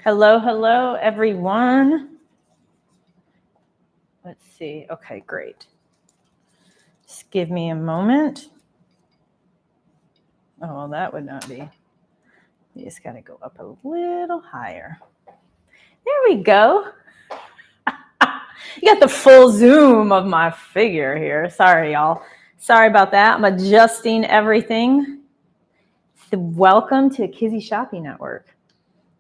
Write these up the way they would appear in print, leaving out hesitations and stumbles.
Hello, hello, everyone. Let's see. Okay, great. Just give me a moment. Oh, well, that would not be. You just got to go up a little higher. There we go. You got the full zoom of my figure here. Sorry, y'all. Sorry about that. I'm adjusting everything. Welcome to Kizzy Shopping Network.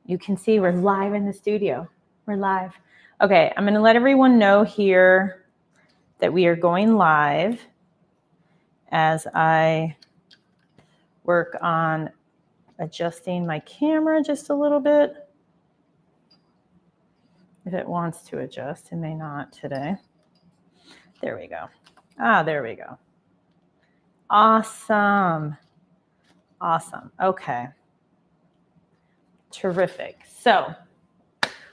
You can see we're live in the studio. We're live. Okay, I'm going to let everyone know here that we are going live as I work on adjusting my camera just a little bit. If it wants to adjust, it may not today. There we go. There we go. Awesome. Awesome. Okay. Terrific. So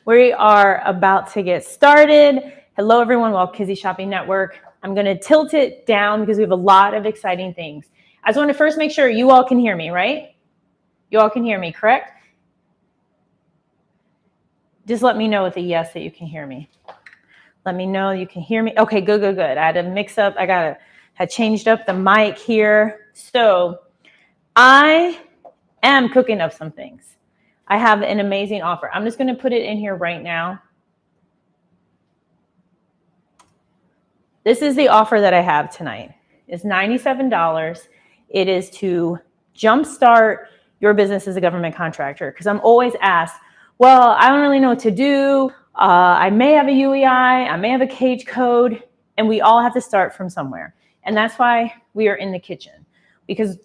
we are about to get started. Hello, everyone. Welcome to Kizzy Shopping Network. I'm going to tilt it down because we have a lot of exciting things. I just want to first make sure you all can hear me, right? You all can hear me, correct? Just let me know with a yes that you can hear me. Let me know you can hear me. Okay, good, good, good. I had to mix up. I had changed up the mic here. So I am cooking up some things. I have an amazing offer. I'm just going to put it in here right now. This is the offer that I have tonight. It's $97. It is to jumpstart your business as a government contractor. Because I'm always asked, well, I don't really know what to do. I may have a UEI. I may have a cage code. And we all have to start from somewhere. And that's why we are in the kitchen. Because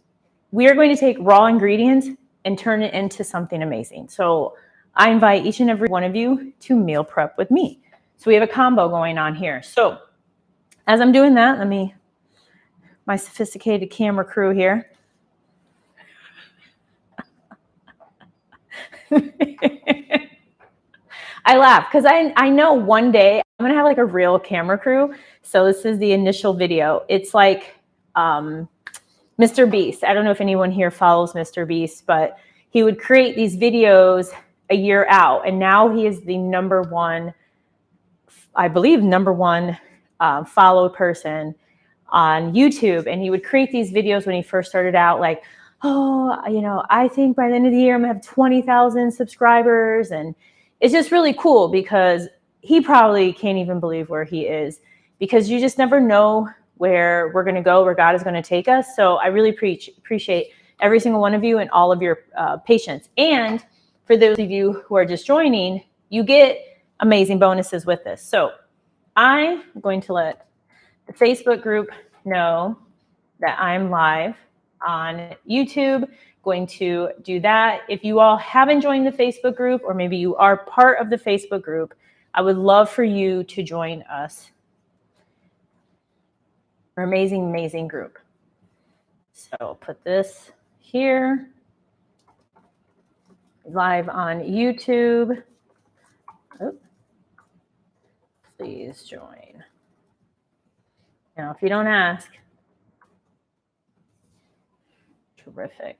we are going to take raw ingredients and turn it into something amazing. So I invite each and every one of you to meal prep with me. So we have a combo going on here. So as I'm doing that, my sophisticated camera crew here. I laugh because I know one day I'm gonna have like a real camera crew. So this is the initial video. It's like Mr. Beast. I don't know if anyone here follows Mr. Beast, but he would create these videos a year out. And now he is the number one followed person on YouTube. And he would create these videos when he first started out, like, oh, I think by the end of the year, I'm gonna have 20,000 subscribers. And it's just really cool because he probably can't even believe where he is because you just never know where we're going to go, where God is going to take us. So I really appreciate every single one of you and all of your patience. And for those of you who are just joining, you get amazing bonuses with this. So I'm going to let the Facebook group know that I'm live on YouTube. Going to do that. If you all haven't joined the Facebook group, or maybe you are part of the Facebook group, I would love for you to join us. Our amazing, amazing group. So I'll put this here. Live on YouTube. Oh, please join. Now, if you don't ask, terrific.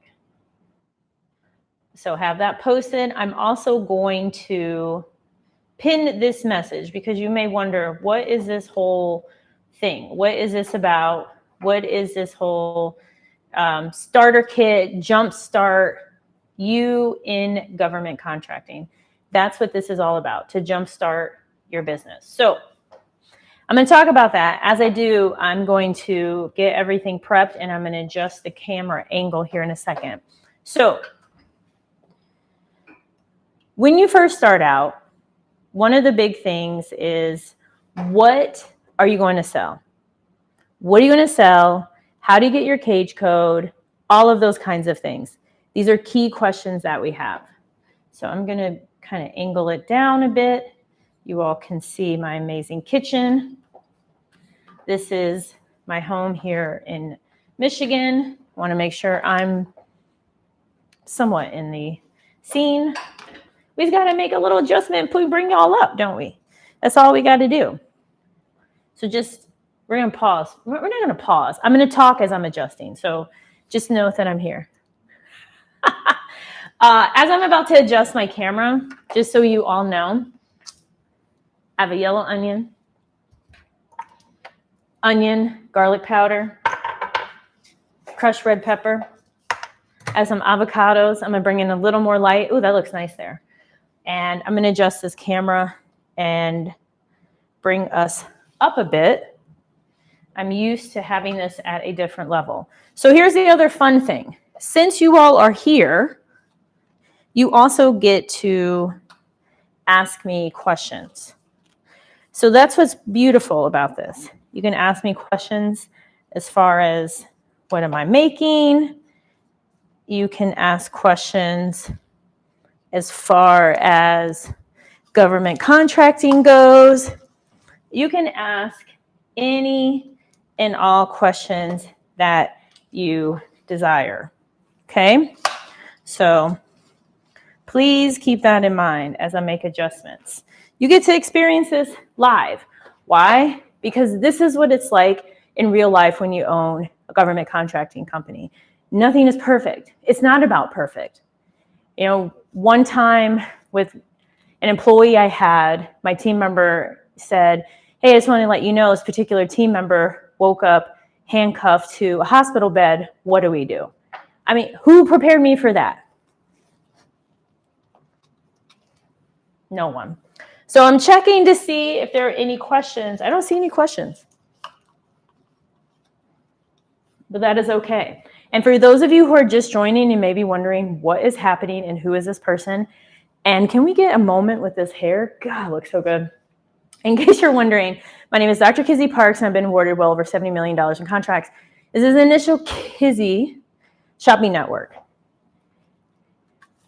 So have that posted. I'm also going to pin this message because you may wonder, what is this whole thing? What is this about? What is this whole starter kit, jumpstart you in government contracting? That's what this is all about, to jumpstart your business. So I'm going to talk about that. As I do, I'm going to get everything prepped and I'm going to adjust the camera angle here in a second. So when you first start out, one of the big things is, what are you going to sell? What are you going to sell? How do you get your cage code? All of those kinds of things. These are key questions that we have. So I'm going to kind of angle it down a bit. You all can see my amazing kitchen. This is my home here in Michigan. I want to make sure I'm somewhat in the scene. We've got to make a little adjustment, bring y'all up, don't we? That's all we got to do. So we're going to pause. We're not going to pause. I'm going to talk as I'm adjusting. So just know that I'm here. As I'm about to adjust my camera, just so you all know, I have a yellow onion, garlic powder, crushed red pepper. I have some avocados. I'm gonna bring in a little more light. Ooh, that looks nice there. And I'm gonna adjust this camera and bring us up a bit. I'm used to having this at a different level. So here's the other fun thing. Since you all are here, you also get to ask me questions. So that's what's beautiful about this. You can ask me questions as far as, what am I making? You can ask questions as far as government contracting goes. You can ask any and all questions that you desire. Okay? So please keep that in mind as I make adjustments. You get to experience this live. Why? Because this is what it's like in real life when you own a government contracting company. Nothing is perfect. It's not about perfect. You know, one time with an employee I had, my team member said, hey, I just want to let you know this particular team member woke up handcuffed to a hospital bed. What do we do? I mean, who prepared me for that? No one. So I'm checking to see if there are any questions. I don't see any questions. But that is okay. And for those of you who are just joining and maybe wondering what is happening and who is this person, and can we get a moment with this hair? God, it looks so good. In case you're wondering, my name is Dr. Kizzy Parks, and I've been awarded well over $70 million in contracts. This is the initial Kizzy Shopping Network,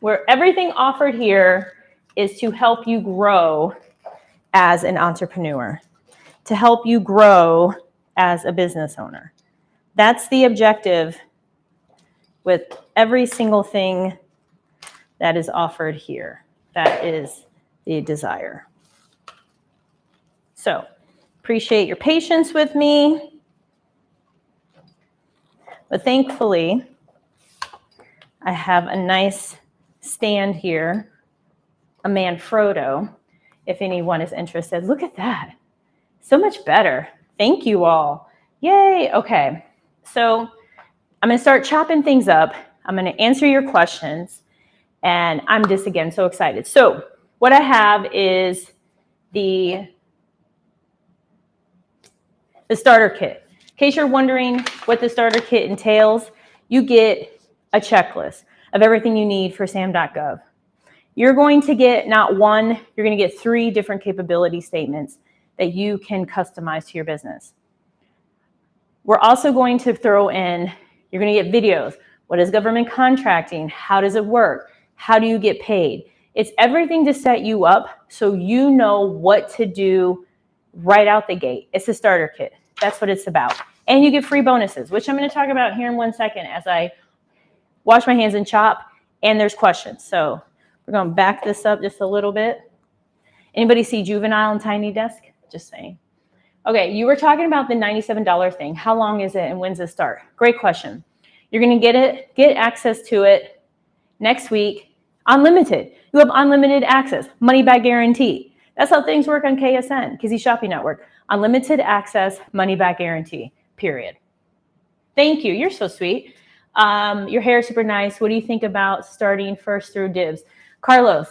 where everything offered here is to help you grow as an entrepreneur, to help you grow as a business owner. That's the objective with every single thing that is offered here. That is the desire. So, appreciate your patience with me. But thankfully, I have a nice stand here, a Manfrotto, if anyone is interested. Look at that. So much better. Thank you all. Yay. Okay. So I'm going to start chopping things up. I'm going to answer your questions. And I'm just, again, so excited. So what I have is the starter kit. In case you're wondering what the starter kit entails, you get a checklist of everything you need for SAM.gov. You're going to get not one, you're going to get 3 different capability statements that you can customize to your business. We're also going to throw in, you're going to get videos. What is government contracting? How does it work? How do you get paid? It's everything to set you up so you know what to do right out the gate. It's a starter kit. That's what it's about. And you get free bonuses, which I'm going to talk about here in 1 second as I wash my hands and chop, and there's questions. So we're going to back this up just a little bit. Anybody see Juvenile and Tiny Desk? Just saying. Okay, you were talking about the $97 thing. How long is it and when's it start? Great question. You're going to get access to it next week, unlimited. You have unlimited access, money back guarantee. That's how things work on KSN, Kizzy Shopping Network. Unlimited access, money back guarantee, period. Thank you. You're so sweet. Your hair is super nice. What do you think about starting first through Dibs? Carlos,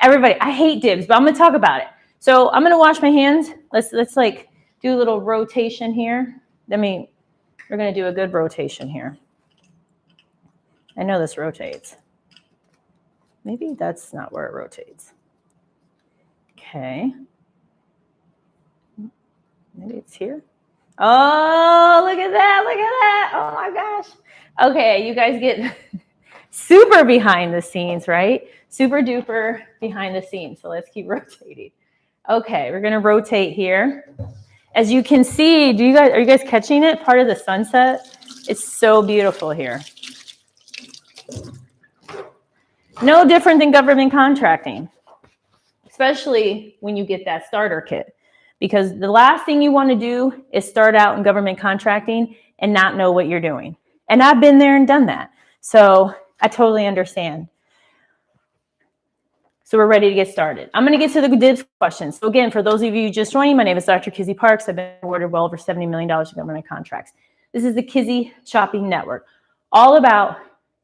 everybody, I hate Dibs, but I'm going to talk about it. So I'm going to wash my hands. Let's like do a little rotation here. We're going to do a good rotation here. I know this rotates. Maybe that's not where it rotates. Okay. Maybe it's here. Oh, look at that. Look at that. Oh my gosh. Okay, you guys get super behind the scenes, right? Super duper behind the scenes. So let's keep rotating. Okay, we're going to rotate here. As you can see, are you guys catching it? Part of the sunset. It's so beautiful here. No different than government contracting, especially when you get that starter kit. Because the last thing you want to do is start out in government contracting and not know what you're doing. And I've been there and done that. So I totally understand. So we're ready to get started. I'm going to get to the Dibs questions. So again, for those of you just joining, my name is Dr. Kizzy Parks. I've been awarded well over $70 million in government contracts. This is the Kizzy Shopping Network, all about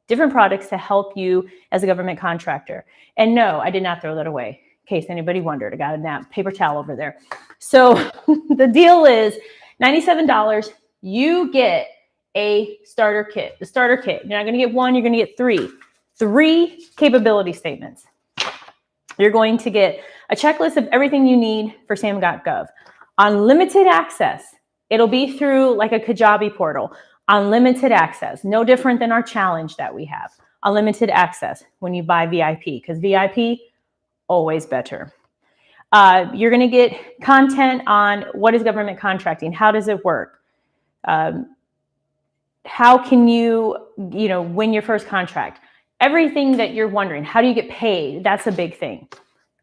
different products to help you as a government contractor. And no, I did not throw that away, in case anybody wondered. I got a paper towel over there. So the deal is $97. You get a starter kit. The starter kit, you're not going to get one, you're going to get three capability statements. You're going to get a checklist of everything you need for SAM.gov. Unlimited access. It'll be through like a Kajabi portal. Unlimited access. No different than our challenge that we have. Unlimited access when you buy VIP, because VIP, always better. You're going to get content on what is government contracting. How does it work? How can you win your first contract? Everything that you're wondering, how do you get paid? That's a big thing.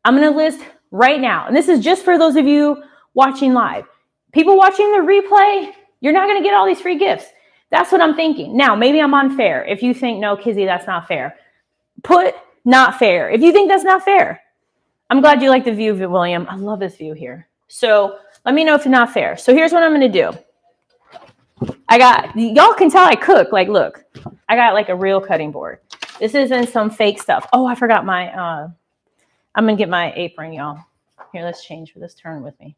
I'm going to list right now, and this is just for those of you watching live. People watching the replay, you're not going to get all these free gifts. That's what I'm thinking. Now, maybe I'm unfair. If you think, no, Kizzy, that's not fair, put not fair. If you think that's not fair, I'm glad you like the view, William. I love this view here. So let me know if it's not fair. So here's what I'm going to do. Y'all can tell I cook. Like, look, I got like a real cutting board. This isn't some fake stuff. Oh, I forgot my, I'm going to get my apron, y'all. Here, let's change for this. Turn with me.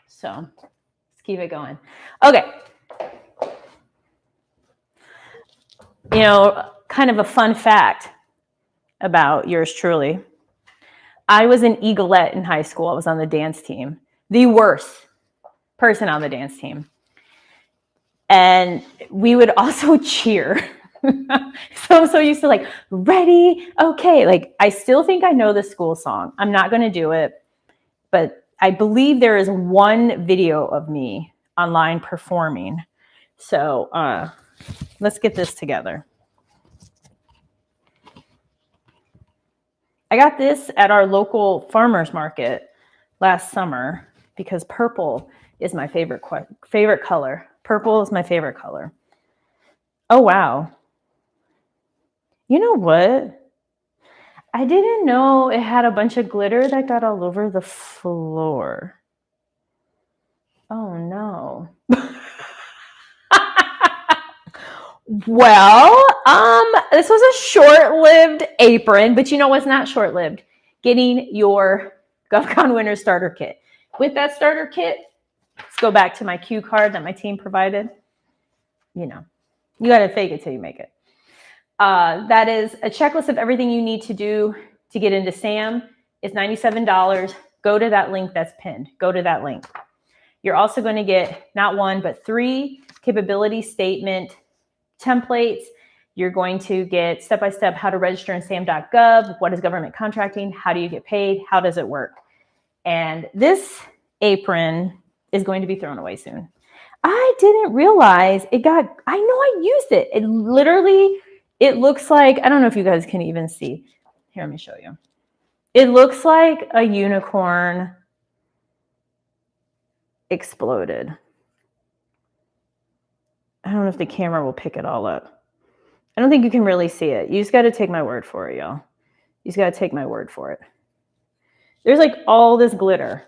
So let's keep it going. Okay. Kind of a fun fact about yours truly. I was an eaglet in high school. I was on the dance team. The worst person on the dance team. And we would also cheer. So I'm so used to like, ready, okay. Like, I still think I know the school song. I'm not going to do it, but I believe there is one video of me online performing. So let's get this together. I got this at our local farmers market last summer because purple is my favorite color. Purple is my favorite color. Oh, wow. You know what? I didn't know it had a bunch of glitter that got all over the floor. Oh, no. Well, this was a short-lived apron, but you know what's not short-lived? Getting your GovCon Winner Starter Kit. With that starter kit, let's go back to my cue card that my team provided. You got to fake it till you make it. That is a checklist of everything you need to do to get into SAM. It's $97. Go to that link that's pinned. Go to that link. You're also going to get not one, but 3 capability statement templates. You're going to get step-by-step how to register in SAM.gov. What is government contracting? How do you get paid? How does it work? And this apron is going to be thrown away soon. I didn't realize I know I used it. It looks like, I don't know if you guys can even see. Here, let me show you. It looks like a unicorn exploded. I don't know if the camera will pick it all up. I don't think you can really see it. You just got to take my word for it, y'all. You just got to take my word for it. There's like all this glitter.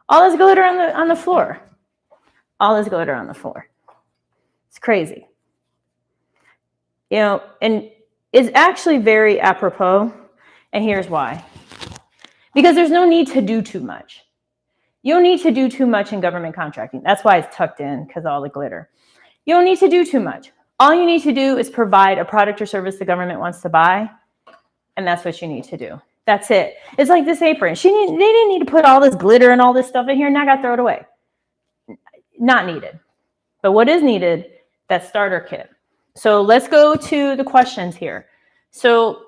All this glitter on the floor. All this glitter on the floor. It's crazy. And it's actually very apropos. And here's why. Because there's no need to do too much. You don't need to do too much in government contracting. That's why it's tucked in, because of all the glitter. You don't need to do too much. All you need to do is provide a product or service the government wants to buy. And that's what you need to do. That's it. It's like this apron. They didn't need to put all this glitter and all this stuff in here. Now I got to throw it away. Not needed. But what is needed? That starter kit. So let's go to the questions here. So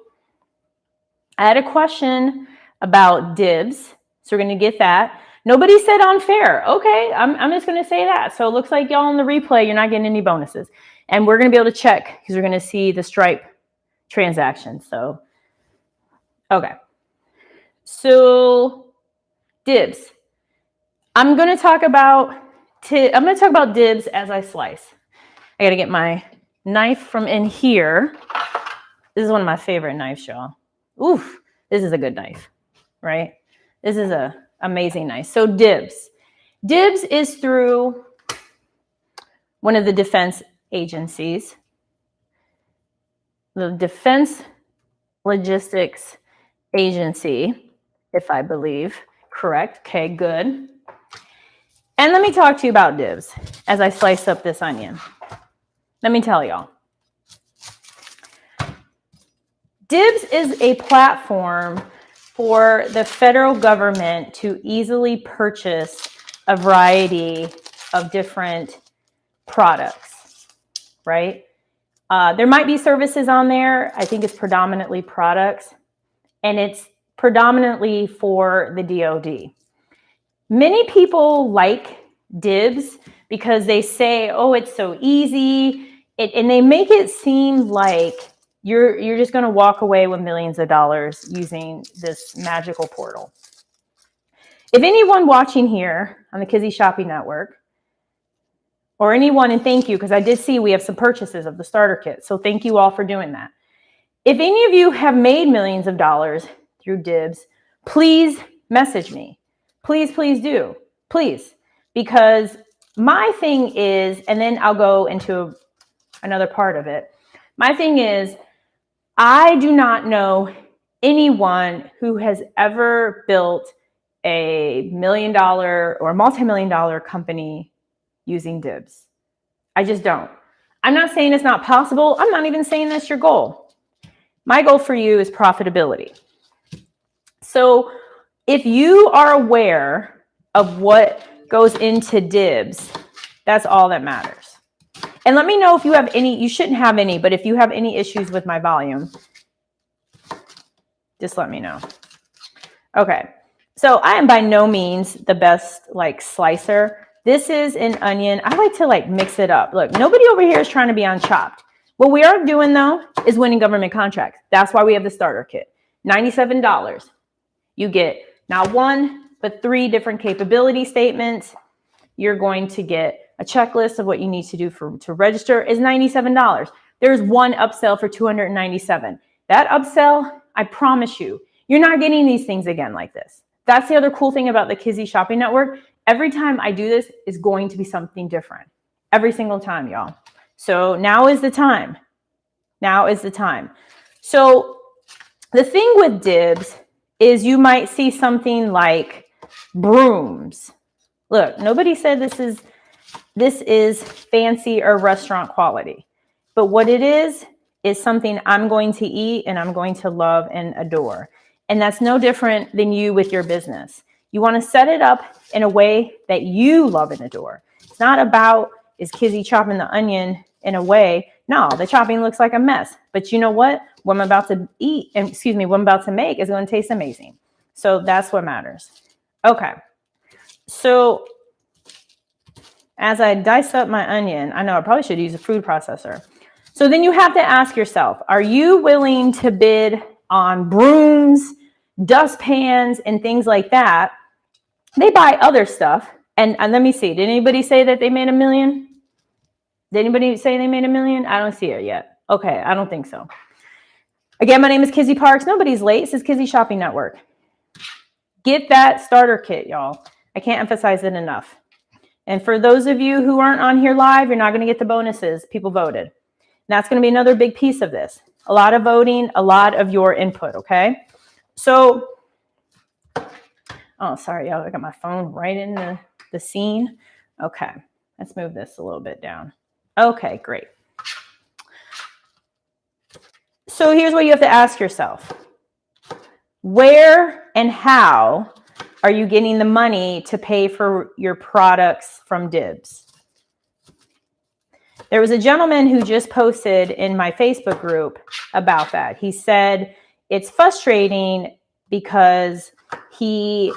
I had a question about dibs. So we're going to get that. Nobody said unfair. Okay, I'm just going to say that. So it looks like y'all in the replay, you're not getting any bonuses. And we're going to be able to check because we're going to see the Stripe transaction. So, okay. So dibs. I'm going to talk about dibs as I slice. I got to get my knife from in here. This is one of my favorite knives, y'all. Oof. This is a good knife, right? This is a amazing knife. So Dibs. Dibs is through one of the defense agencies, the Defense Logistics Agency, if I believe correct. Okay, good. And let me talk to you about Dibs as I slice up this onion. Let me tell y'all. Dibs is a platform for the federal government to easily purchase a variety of different products, right? There might be services on there. I think it's predominantly products, and it's predominantly for the DoD. Many people like Dibs because they say, oh, it's so easy. And they make it seem like you're just going to walk away with millions of dollars using this magical portal. If anyone watching here on the Kizzy Shopping Network, or anyone, and thank you, because I did see we have some purchases of the starter kit. So thank you all for doing that. If any of you have made millions of dollars through Dibs, please message me. Please, please do. Please. Because my thing is, and then I'll go into another part of it. My thing is, I do not know anyone who has ever built a $1 million or multi-million-dollar company using Dibs. I just don't. I'm not saying it's not possible. I'm not even saying that's your goal. My goal for you is profitability. So if you are aware of what goes into Dibs, that's all that matters. And let me know if you have any, you shouldn't have any, but if you have any issues with my volume, just let me know. Okay. So I am by no means the best slicer. This is an onion. I like to mix it up. Look, nobody over here is trying to be on Chopped. What we are doing though is winning government contracts. That's why we have the starter kit. $97. You get not one, but 3 different capability statements. You're going to get a checklist of what you need to do to register. Is $97. There's one upsell for $297. That upsell, I promise you, you're not getting these things again like this. That's the other cool thing about the Kizzy Shopping Network. Every time I do this is going to be something different. Every single time, y'all. So now is the time. Now is the time. So the thing with Dibs is you might see something like brooms. Look, nobody said this is fancy or restaurant quality. But what it is something I'm going to eat and I'm going to love and adore. And that's no different than you with your business. You want to set it up in a way that you love and adore. It's not about, is Kizzy chopping the onion in a way? No, the chopping looks like a mess. But you know what? What I'm about to eat, what I'm about to make is going to taste amazing. So that's what matters. Okay. So as I dice up my onion, I know I probably should use a food processor. So then you have to ask yourself, are you willing to bid on brooms, dustpans, and things like that? They buy other stuff. And let me see. Did anybody say that they made $1 million? Did anybody say they made $1 million? I don't see it yet. Okay, I don't think so. Again, my name is Kizzy Parks. Nobody's late. This is Kizzy Shopping Network. Get that starter kit, y'all. I can't emphasize it enough. And for those of you who aren't on here live, you're not going to get the bonuses. People voted. And that's going to be another big piece of this. A lot of voting, a lot of your input, okay? So, oh, sorry, y'all. I got my phone right in the scene. Okay, let's move this a little bit down. Okay, great. So here's what you have to ask yourself. Where and how are you getting the money to pay for your products from Dibs? There was a gentleman who just posted in my Facebook group about that. He said it's frustrating because he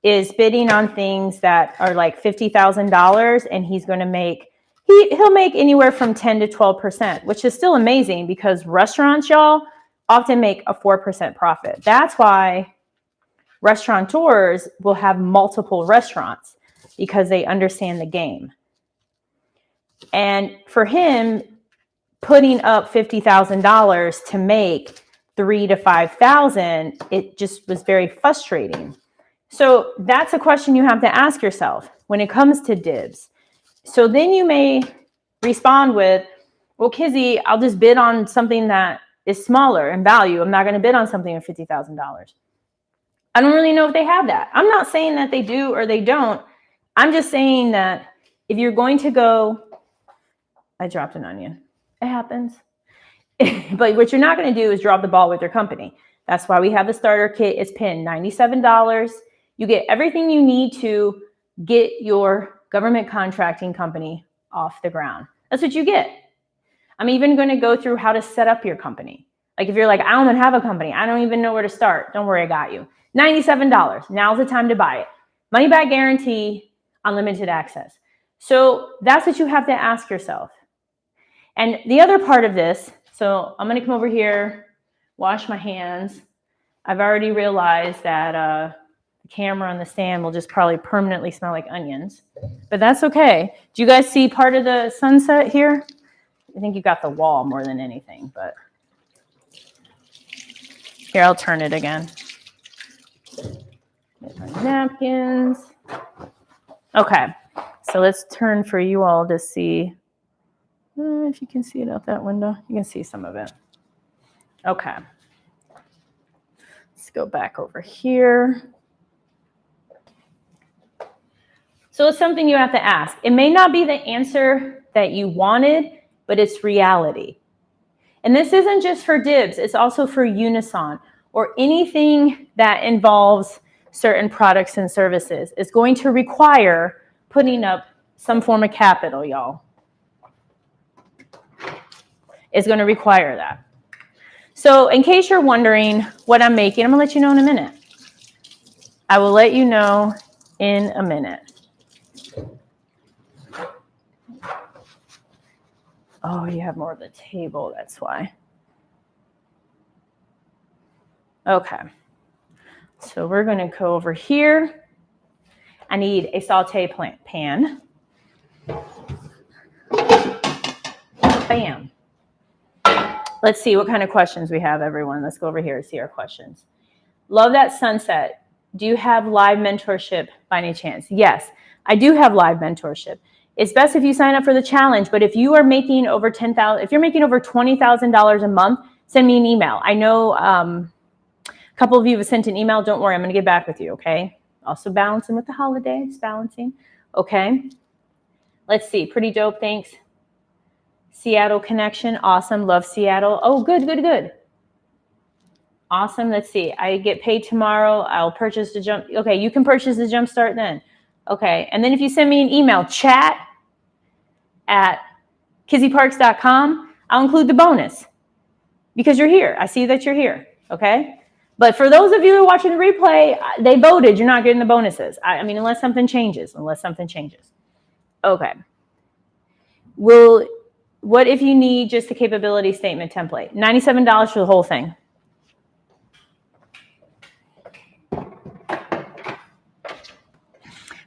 is bidding on things that are like $50,000 and he's going to make, he'll make anywhere from 10 to 12%, which is still amazing because restaurants, y'all, often make a 4% profit. That's why restaurateurs will have multiple restaurants because they understand the game. And for him, putting up $50,000 to make 3,000 to 5,000, it just was very frustrating. So that's a question you have to ask yourself when it comes to dibs. So then you may respond with, well, Kizzy, I'll just bid on something that is smaller in value. I'm not going to bid on something of $50,000. I don't really know if they have that. I'm not saying that they do or they don't. I'm just saying that if you're going to go, I dropped an onion. It happens. But what you're not going to do is drop the ball with your company. That's why we have the starter kit. It's pinned $97. You get everything you need to get your government contracting company off the ground. That's what you get. I'm even going to go through how to set up your company. Like if you're like, I don't have a company, I don't even know where to start. Don't worry, I got you. $97. Now's the time to buy it. Money back guarantee, unlimited access. So that's what you have to ask yourself. And the other part of this, so I'm going to come over here, wash my hands. I've already realized that the camera on the stand will just probably permanently smell like onions, but that's okay. Do you guys see part of the sunset here? I think you got the wall more than anything, but here, I'll turn it again. Get my napkins. Okay, so let's turn for you all to see. If you can see it out that window, you can see some of it. Okay. Let's go back over here. So it's something you have to ask. It may not be the answer that you wanted, but it's reality. And this isn't just for Dibs, it's also for Unison or anything that involves certain products and services. It's going to require putting up some form of capital, y'all. It's going to require that. So in case you're wondering what I'm making, I'm going to let you know in a minute. I will let you know in a minute. Oh, you have more of the table, that's why. Okay. So we're going to go over here. I need a saute pan. Bam. Let's see what kind of questions we have, everyone. Let's go over here and see our questions. Love that sunset. Do you have live mentorship by any chance? Yes, I do have live mentorship. It's best if you sign up for the challenge, but if you are making over $10,000, if you're making over $20,000 a month, send me an email. I know a couple of you have sent an email. Don't worry, I'm going to get back with you, okay? Also balancing with the holidays, balancing. Okay. Let's see. Pretty dope. Thanks. Seattle connection. Awesome. Love Seattle. Oh, good, good, good. Awesome. Let's see. I get paid tomorrow. I'll purchase the jump. Okay. You can purchase the jump start then. Okay. And then if you send me an email, chat@kizzyparks.com, I'll include the bonus because you're here. I see that you're here. Okay. But for those of you who are watching the replay, they voted. You're not getting the bonuses. I mean, unless something changes. Okay. What if you need just a capability statement template? $97 for the whole thing.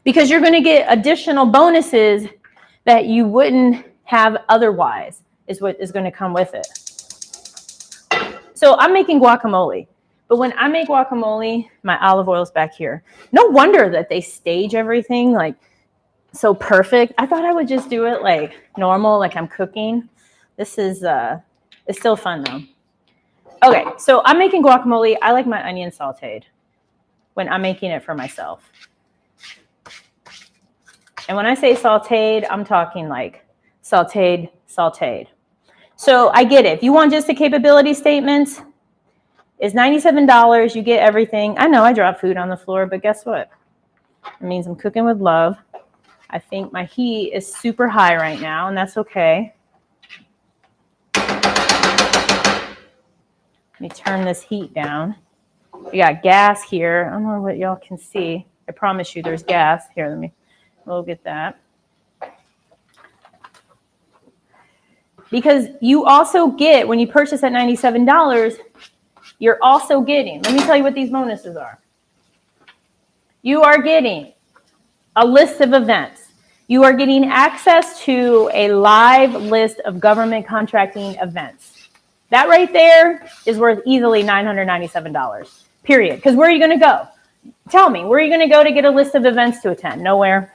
Because you're going to get additional bonuses that you wouldn't have otherwise, is what is going to come with it. So I'm making guacamole. But when I make guacamole, my olive oil is back here. No wonder that they stage everything like so perfect. I thought I would just do it like normal, like I'm cooking. This is, it's still fun though. Okay, so I'm making guacamole. I like my onion sauteed when I'm making it for myself. And when I say sauteed, I'm talking like sauteed. So I get it. If you want just the capability statements, it's $97. You get everything. I know I dropped food on the floor, but guess what? It means I'm cooking with love. I think my heat is super high right now, and that's okay. Let me turn this heat down. We got gas here. I don't know what y'all can see. I promise you there's gas. Here, we'll get that. Because you also get, when you purchase at $97, you're also getting, let me tell you what these bonuses are. You are getting a list of events. You are getting access to a live list of government contracting events. That right there is worth easily $997, period. Because where are you going to go? Tell me, where are you going to go to get a list of events to attend? Nowhere.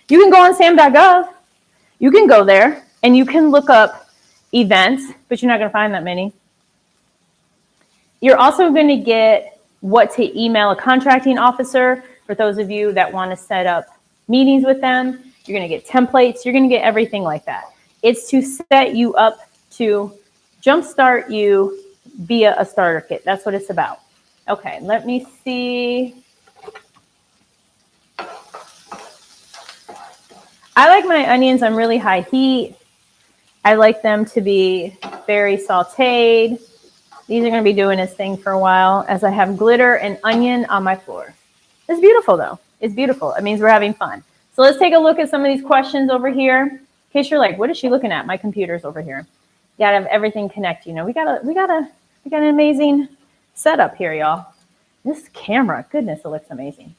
You can go on sam.gov. You can go there and you can look up events, but you're not going to find that many. You're also going to get what to email a contracting officer for those of you that want to set up meetings with them. You're going to get templates. You're going to get everything like that. It's to set you up to jumpstart you via a starter kit. That's what it's about. Okay, let me see. I like my onions on really high heat. I like them to be very sauteed. These are going to be doing its thing for a while as I have glitter and onion on my floor. It's beautiful, though. It's beautiful. It means we're having fun. So let's take a look at some of these questions over here. In case you're like, what is she looking at? My computer's over here. You got to have everything connect. You know, we got an amazing setup here, y'all. This camera, goodness, it looks amazing.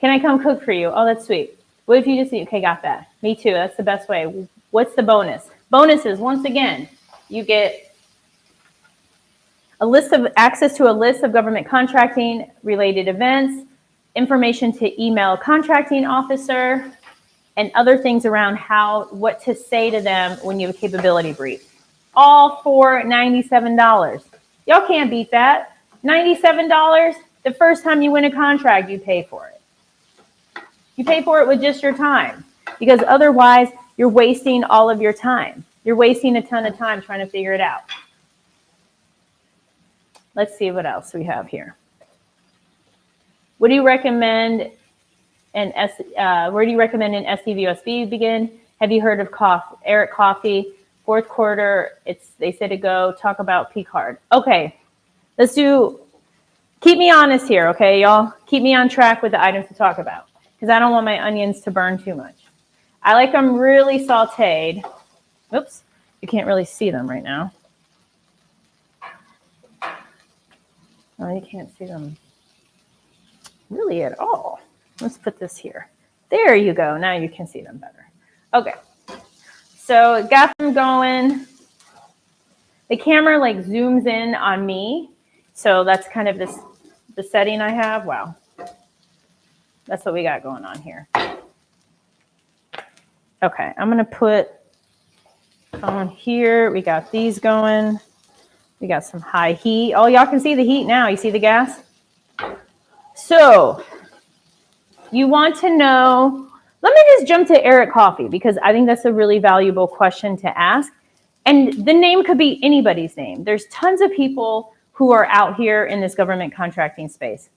Can I come cook for you? Oh, that's sweet. What if you just eat? Okay, got that. Me too. That's the best way. What's the bonus? Bonuses, once again, you get a list of access to a list of government contracting related events, information to email a contracting officer, and other things around what to say to them when you have a capability brief. All for $97. Y'all can't beat that. $97, the first time you win a contract, you pay for it. You pay for it with just your time, because otherwise you're wasting all of your time. You're wasting a ton of time trying to figure it out. Let's see what else we have here. What do you recommend where do you recommend an SDVOSB begin? Have you heard of Eric Coffee? Fourth quarter, they say to go talk about P-card. Okay, keep me honest here, okay, y'all? Keep me on track with the items to talk about, because I don't want my onions to burn too much. I like them really sauteed. Oops, you can't really see them right now. Oh, you can't see them really at all. Let's put this here. There you go. Now you can see them better. Okay. So got them going. The camera like zooms in on me. So that's kind of the setting I have. Wow. That's what we got going on here. Okay, I'm going to put on here. We got these going. We got some high heat. Oh, y'all can see the heat now. You see the gas? So you want to know, let me just jump to Eric Coffee, because I think that's a really valuable question to ask. And the name could be anybody's name. There's tons of people who are out here in this government contracting space.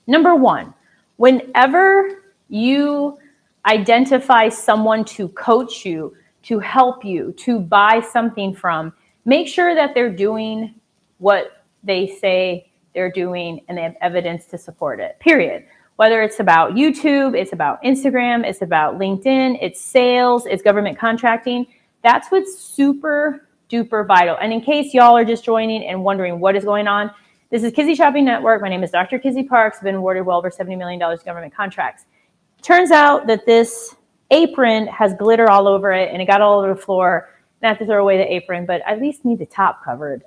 Number one, whenever you identify someone to coach you, to help you, to buy something from, make sure that they're doing what they say they're doing and they have evidence to support it, period. Whether it's about YouTube, it's about Instagram, it's about LinkedIn, it's sales, it's government contracting. That's what's super duper vital. And in case y'all are just joining and wondering what is going on, this is Kizzy Shopping Network. My name is Dr. Kizzy Parks. I've been awarded well over $70 million in government contracts. Turns out that this apron has glitter all over it and it got all over the floor. Not to throw away the apron, but at least need the top covered.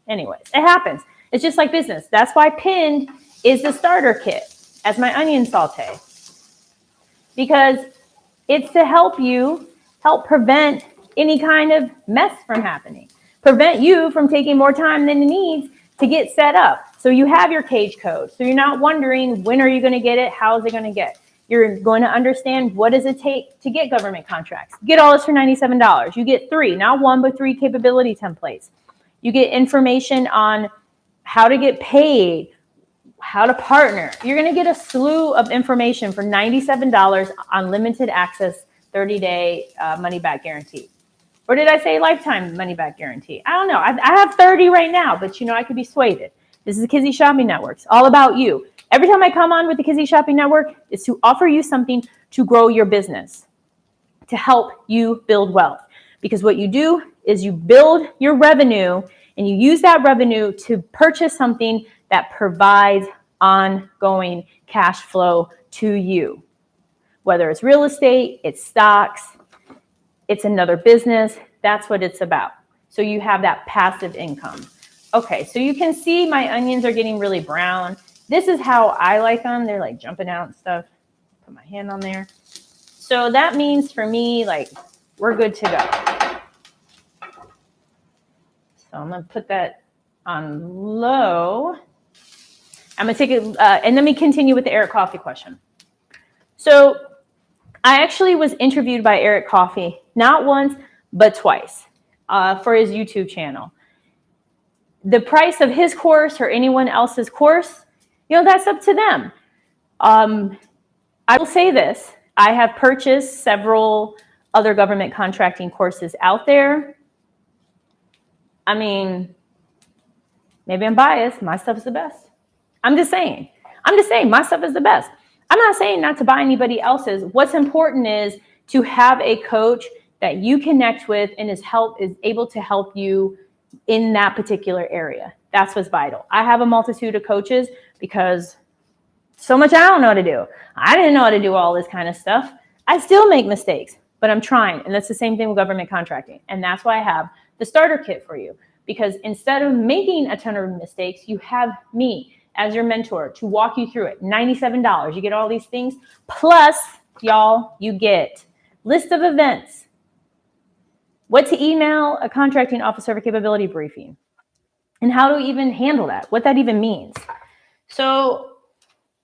Anyways, it happens. It's just like business. That's why pinned is the starter kit as my onion saute, because it's to help prevent any kind of mess from happening, prevent you from taking more time than it needs to get set up. So you have your cage code. So you're not wondering, when are you going to get it? How is it going to get? You're going to understand, what does it take to get government contracts? You get all this for $97. You get 3, not 1, but 3 capability templates. You get information on how to get paid, how to partner. You're going to get a slew of information for $97 on limited access, 30-day money-back guarantee. Or did I say lifetime money-back guarantee? I don't know. I have 30 right now, but I could be swayed. This is the Kizzy Shopping Network. It's all about you. Every time I come on with the Kizzy Shopping Network, is to offer you something to grow your business, to help you build wealth. Because what you do is you build your revenue and you use that revenue to purchase something that provides ongoing cash flow to you. Whether it's real estate, it's stocks, it's another business, that's what it's about. So you have that passive income. Okay, so you can see my onions are getting really brown. This is how I like them. They're like jumping out and stuff. Put my hand on there. So that means for me, like, we're good to go. So I'm going to put that on low. I'm going to take it, and let me continue with the Eric Coffey question. So I actually was interviewed by Eric Coffey, not once, but twice, for his YouTube channel. The price of his course or anyone else's course, you know, that's up to them. I will say this. I have purchased several other government contracting courses out there. I mean, maybe I'm biased. My stuff is the best. I'm just saying my stuff is the best. I'm not saying not to buy anybody else's. What's important is to have a coach that you connect with and is able to help you in that particular area. That's what's vital. I have a multitude of coaches because so much I don't know how to do. I didn't know how to do all this kind of stuff. I still make mistakes, but I'm trying. And that's the same thing with government contracting. And that's why I have the starter kit for you. Because instead of making a ton of mistakes, you have me as your mentor to walk you through it. $97. You get all these things. Plus, y'all, you get list of events, what to email a contracting officer for capability briefing, and how to even handle that, what that even means. So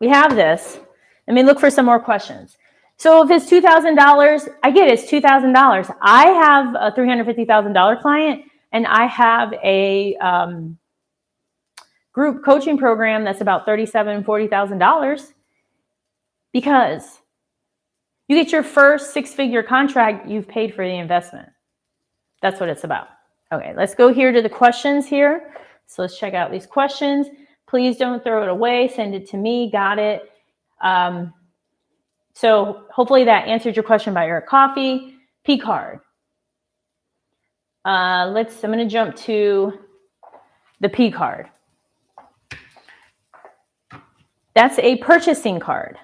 we have this. Let me look for some more questions. So if it's $2,000, I get it, it's $2,000. I have a $350,000 client, and I have a group coaching program that's about $37,000, $40,000, because you get your first six-figure contract, you've paid for the investment. That's what it's about. Okay, let's go here to the questions here. So let's check out these questions. Please don't throw it away. Send it to me. Got it. So hopefully that answered your question by Eric Coffey. P card. I'm going to jump to the P card. That's a purchasing card.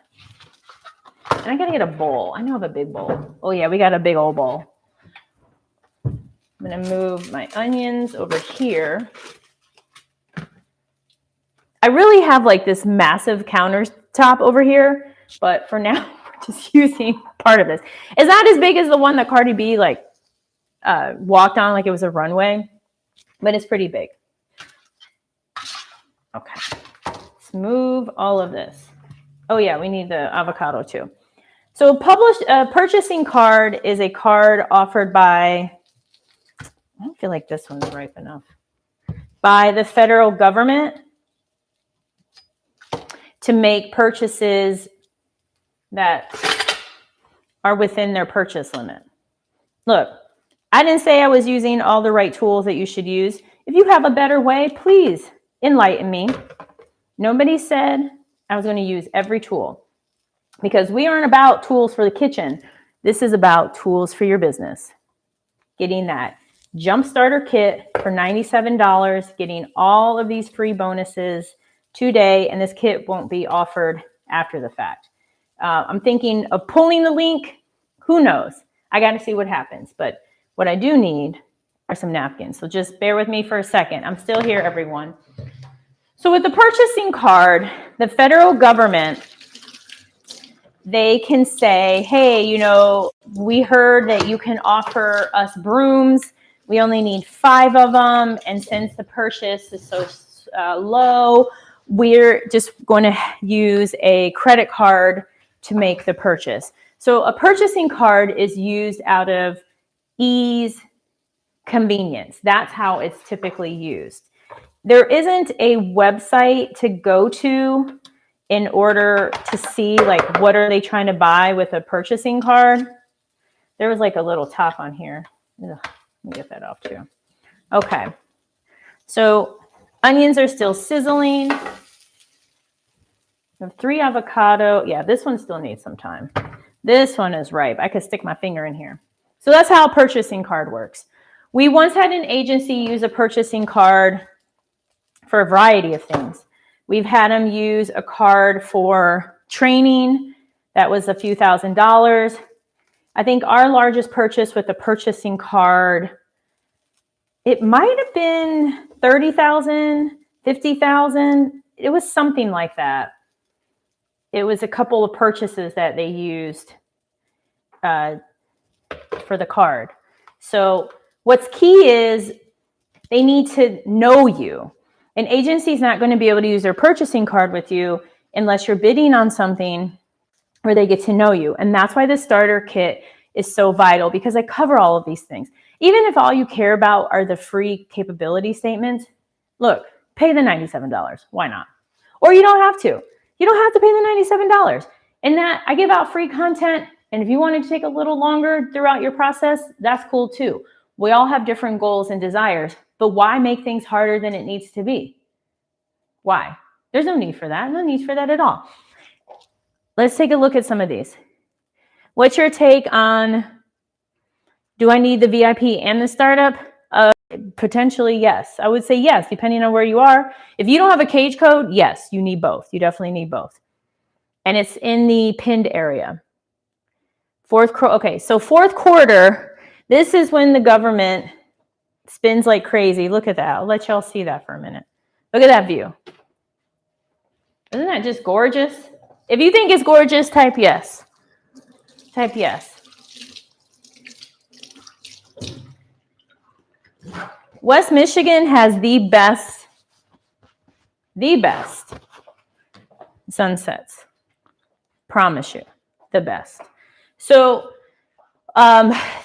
And I got to get a bowl. I know I have a big bowl. Oh yeah, we got a big old bowl. I'm going to move my onions over here. I really have like this massive countertop over here, but for now, we're just using part of this. It's not as big as the one that Cardi B like walked on like it was a runway, but it's pretty big. Okay, let's move all of this. Oh yeah, we need the avocado too. So purchasing card is a card offered by, I don't feel like this one's ripe enough, by the federal government to make purchases that are within their purchase limit. Look, I didn't say I was using all the right tools that you should use. If you have a better way, please enlighten me. Nobody said I was going to use every tool, because we aren't about tools for the kitchen. This is about tools for your business. Getting that jump starter kit for $97, getting all of these free bonuses today, and this kit won't be offered after the fact. I'm thinking of pulling the link. Who knows? I got to see what happens. But what I do need are some napkins. So just bear with me for a second. I'm still here, everyone. So with the purchasing card, the federal government, they can say, hey, you know, we heard that you can offer us brooms. We only need 5 of them. And since the purchase is so low, we're just going to use a credit card to make the purchase. So a purchasing card is used out of ease, convenience. That's how it's typically used. There isn't a website to go to in order to see like what are they trying to buy with a purchasing card. There was like a little top on here. Ugh, let me get that off too. Okay. So onions are still sizzling. I have 3 avocado. Yeah, this one still needs some time. This one is ripe. I could stick my finger in here. So that's how a purchasing card works. We once had an agency use a purchasing card for a variety of things. We've had them use a card for training. That was a few $1,000s. I think our largest purchase with the purchasing card It might have been 30,000, 50,000. It was something like that. It was a couple of purchases that they used for the card. So what's key is they need to know you. An agency is not going to be able to use their purchasing card with you unless you're bidding on something where they get to know you. And that's why the starter kit is so vital, because I cover all of these things. Even if all you care about are the free capability statements, look, pay the $97. Why not? Or you don't have to. You don't have to pay the $97. And that I give out free content. And if you wanted to take a little longer throughout your process, that's cool too. We all have different goals and desires, but why make things harder than it needs to be? Why? There's no need for that. No need for that at all. Let's take a look at some of these. What's your take on, do I need the VIP and the startup? Potentially, yes. I would say yes, depending on where you are. If you don't have a cage code, yes, you need both. You definitely need both. And it's in the pinned area. Okay, so fourth quarter, this is when the government spins like crazy. Look at that. I'll let y'all see that for a minute. Look at that view. Isn't that just gorgeous? If you think it's gorgeous, type yes. Type yes. West Michigan has the best sunsets. Promise you, the best. So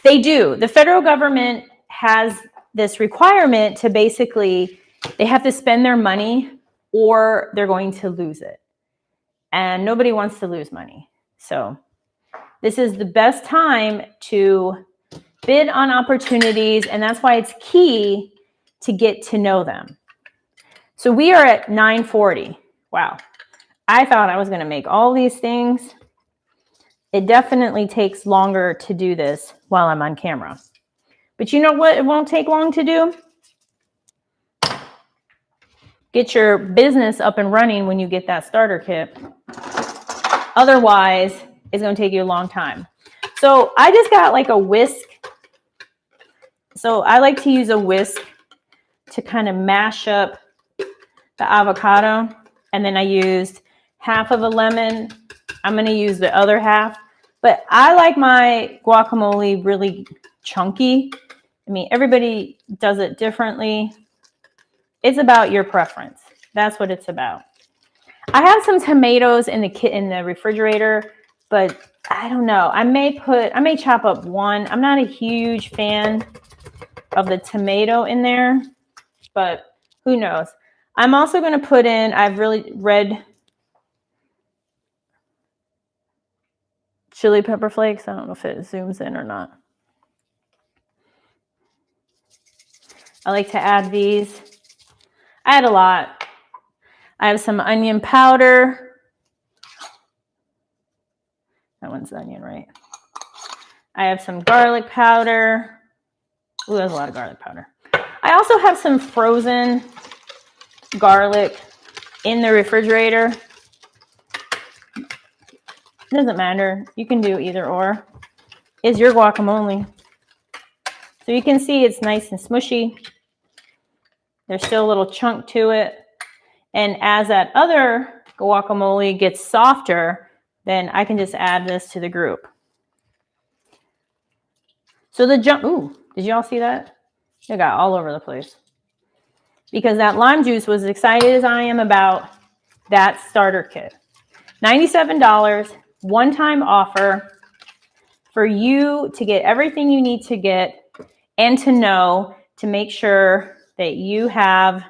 they do. The federal government has this requirement to basically, they have to spend their money or they're going to lose it. And nobody wants to lose money. So this is the best time to bid on opportunities, and that's why it's key to get to know them. So we are at 9:40. Wow. I thought I was going to make all these things. It definitely takes longer to do this while I'm on camera. But you know what it won't take long to do? Get your business up and running when you get that starter kit. Otherwise, it's going to take you a long time. So I just got like a whisk. So I like to use a whisk to kind of mash up the avocado. And then I used half of a lemon. I'm going to use the other half. But I like my guacamole really chunky. I mean, everybody does it differently. It's about your preference. That's what it's about. I have some tomatoes in the refrigerator, but I don't know. I may chop up one. I'm not a huge fan of the tomato in there, but who knows? I'm also going to put in, I've really red chili pepper flakes. I don't know if it zooms in or not. I like to add these. I add a lot. I have some onion powder. That one's onion, right? I have some garlic powder. Ooh, there's a lot of garlic powder. I also have some frozen garlic in the refrigerator. It doesn't matter. You can do either or. It's your guacamole. So you can see it's nice and smushy. There's still a little chunk to it. And as that other guacamole gets softer, then I can just add this to the group. So ooh, did y'all see that? It got all over the place. Because that lime juice was as excited as I am about that starter kit. $97, one-time offer for you to get everything you need to get and to know, to make sure that you have,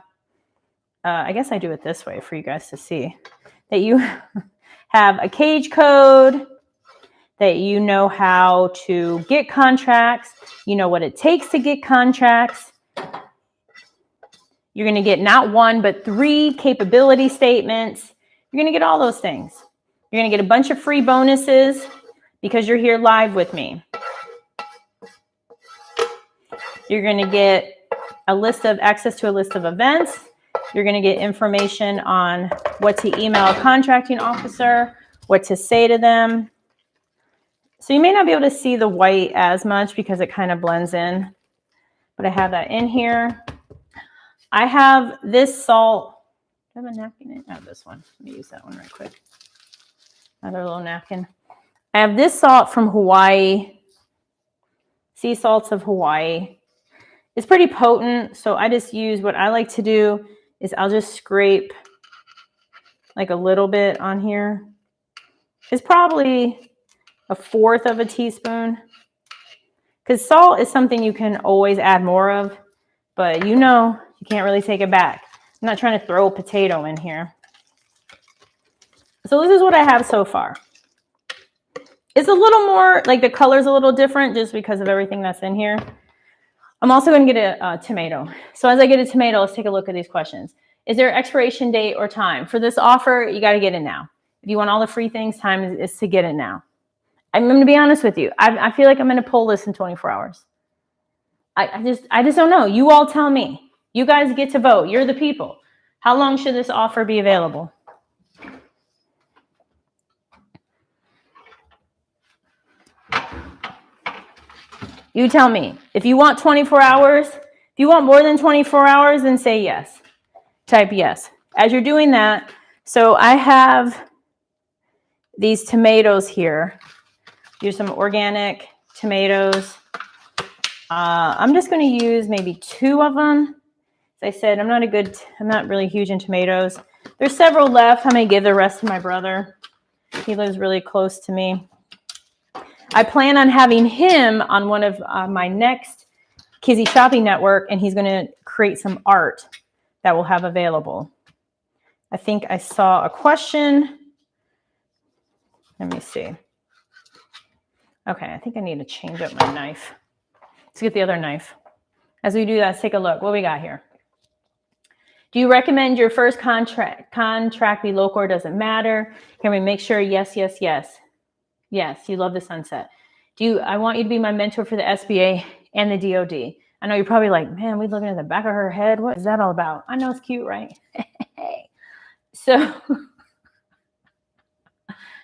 I guess I do it this way for you guys to see, that you have a cage code, that you know how to get contracts, you know what it takes to get contracts. You're going to get not one, but 3 capability statements. You're going to get all those things. You're going to get a bunch of free bonuses because you're here live with me. You're going to get access to a list of events. You're going to get information on what to email a contracting officer, what to say to them. So you may not be able to see the white as much because it kind of blends in. but I have that in here. I have this salt. Do I have a napkin in? Oh, this one. Let me use that one right quick. Another little napkin. I have this salt from Hawaii. Sea salts of Hawaii. It's pretty potent, so I just use, what I like to do is I'll just scrape like a little bit on here. It's probably 1/4 of a teaspoon, because salt is something you can always add more of, but you know you can't really take it back. I'm not trying to throw a potato in here. So this is what I have so far. It's a little more, like the color's a little different just because of everything that's in here. I'm also going to get a tomato. So as I get a tomato, let's take a look at these questions. Is there an expiration date or time? For this offer, you got to get it now. If you want all the free things, time is to get it now. I'm going to be honest with you. I feel like I'm going to pull this in 24 hours. I just don't know. You all tell me. You guys get to vote. You're the people. How long should this offer be available? You tell me. If you want 24 hours, if you want more than 24 hours, then say yes. Type yes. As you're doing that, so I have these tomatoes here. Use some organic tomatoes. I'm just going to use maybe 2 of them. As I said, I'm not really huge in tomatoes. There's several left. I'm going to give the rest to my brother. He lives really close to me. I plan on having him on one of my next Kizzy Shopping Network, and he's going to create some art that we'll have available. I think I saw a question. Let me see. Okay, I think I need to change up my knife. Let's get the other knife. As we do that, let's take a look. What we got here? Do you recommend your first contract be local or doesn't matter? Can we make sure? Yes, yes, yes. Yes, you love the sunset. I want you to be my mentor for the SBA and the DOD. I know you're probably like, man, we're looking at the back of her head. What is that all about? I know it's cute, right? So,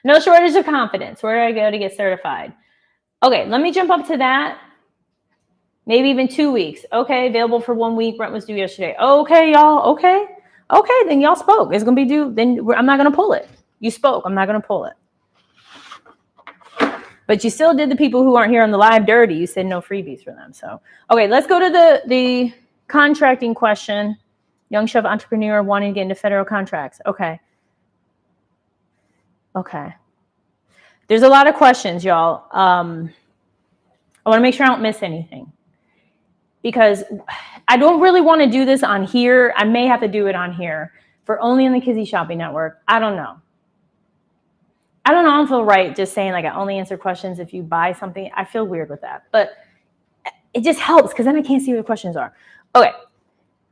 no shortage of confidence. Where do I go to get certified? Okay, let me jump up to that. Maybe even 2 weeks. Okay, available for 1 week. Rent was due yesterday. Okay, y'all. Okay, then y'all spoke. It's going to be due. Then I'm not going to pull it. You spoke. I'm not going to pull it. But you still did the people who aren't here on the live dirty. You said no freebies for them. So, okay, let's go to the contracting question. Young chef entrepreneur wanting to get into federal contracts. Okay. There's a lot of questions, y'all. I want to make sure I don't miss anything, because I don't really want to do this on here. I may have to do it on here for only in the Kizzy Shopping Network. I don't know. I don't feel right just saying like I only answer questions if you buy something. I feel weird with that, but it just helps because then I can't see what the questions are. Okay,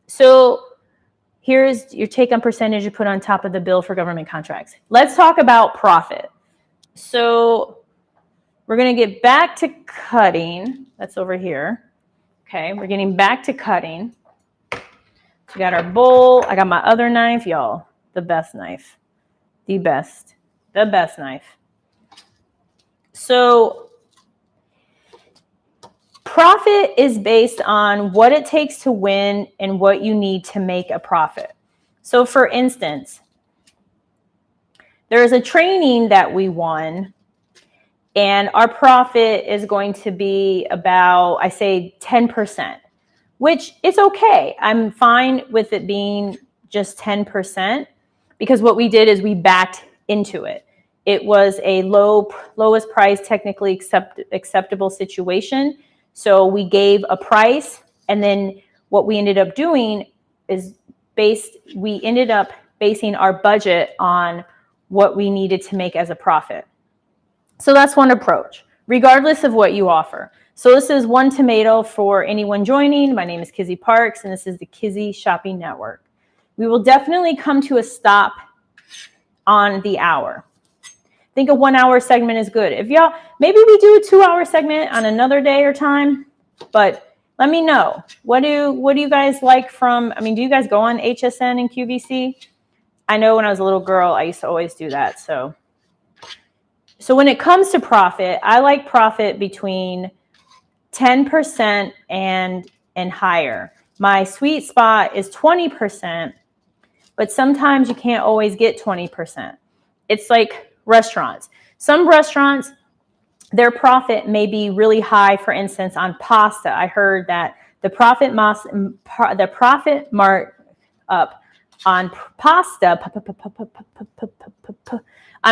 so here's your take-home percentage you put on top of the bill for government contracts. Let's talk about profit. So we're going to get back to cutting. That's over here. Okay, we're getting back to cutting. So we got our bowl. I got my other knife, y'all. The best knife. The best knife. So profit is based on what it takes to win and what you need to make a profit. So for instance, there is a training that we won, and our profit is going to be about, I say 10%, which is okay. I'm fine with it being just 10%, because what we did is we backed into it. It was a lowest price, technically acceptable situation. So we gave a price, and then what we ended up doing is we ended up basing our budget on what we needed to make as a profit. So that's one approach, regardless of what you offer. So this is 1 tomato for anyone joining. My name is Kizzy Parks, and this is the Kizzy Shopping Network. We will definitely come to a stop on the hour. I think a 1 hour segment is good. If y'all, maybe we do a 2 hour segment on another day or time, but let me know. What do you guys like from, do you guys go on HSN and QVC? I know when I was a little girl, I used to always do that. So when it comes to profit, I like profit between 10% and and higher. My sweet spot is 20%, but sometimes you can't always get 20%. It's like restaurants. Some restaurants, their profit may be really high. For instance, on pasta, I heard that the profit markup on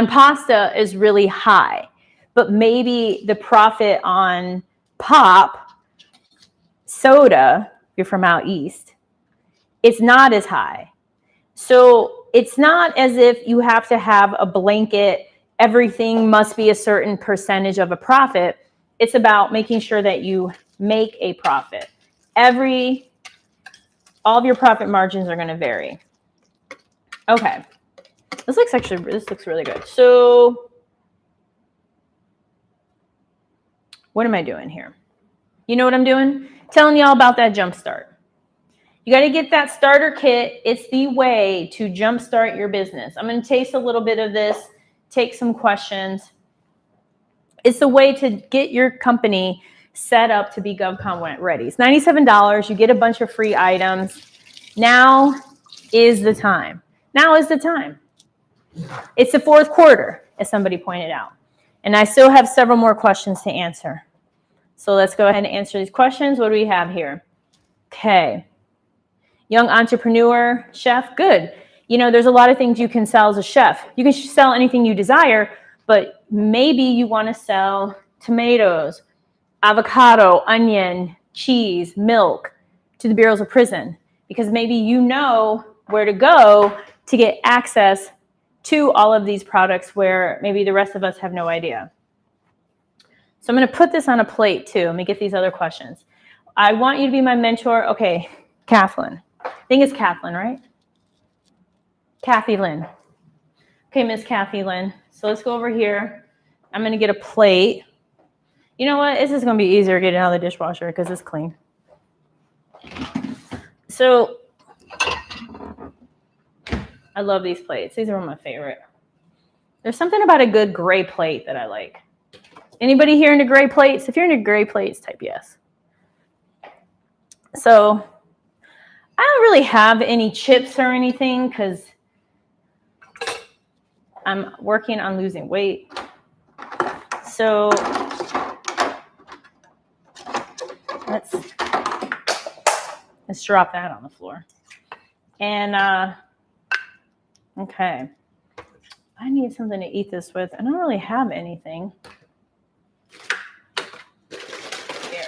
pasta is really high, but maybe the profit on pop soda, if you're from out east, it's not as high. So it's not as if you have to have a blanket, everything must be a certain percentage of a profit. It's about making sure that you make a profit. All of your profit margins are going to vary. Okay. This looks really good. So what am I doing here? You know what I'm doing? Telling y'all about that jumpstart. You got to get that starter kit. It's the way to jumpstart your business. I'm going to taste a little bit of this, take some questions. It's the way to get your company set up to be GovCon ready. It's $97. You get a bunch of free items. Now is the time. Now is the time. It's the fourth quarter, as somebody pointed out. And I still have several more questions to answer. So let's go ahead and answer these questions. What do we have here? Okay. Young entrepreneur, chef, good. You know, there's a lot of things you can sell as a chef. You can sell anything you desire, but maybe you want to sell tomatoes, avocado, onion, cheese, milk to the bureaus of prison, because maybe you know where to go to get access to all of these products where maybe the rest of us have no idea. So I'm going to put this on a plate too. Let me get these other questions. I want you to be my mentor. Okay, Kathleen. I think it's Kathleen, right? Kathy Lynn. Okay, Miss Kathy Lynn. So let's go over here. I'm going to get a plate. You know what? This is going to be easier getting out of the dishwasher because it's clean. So I love these plates. These are one of my favorite. There's something about a good gray plate that I like. Anybody here into gray plates? If you're into gray plates, type yes. So I don't really have any chips or anything because I'm working on losing weight. So let's drop that on the floor. And okay, I need something to eat this with. I don't really have anything. Here.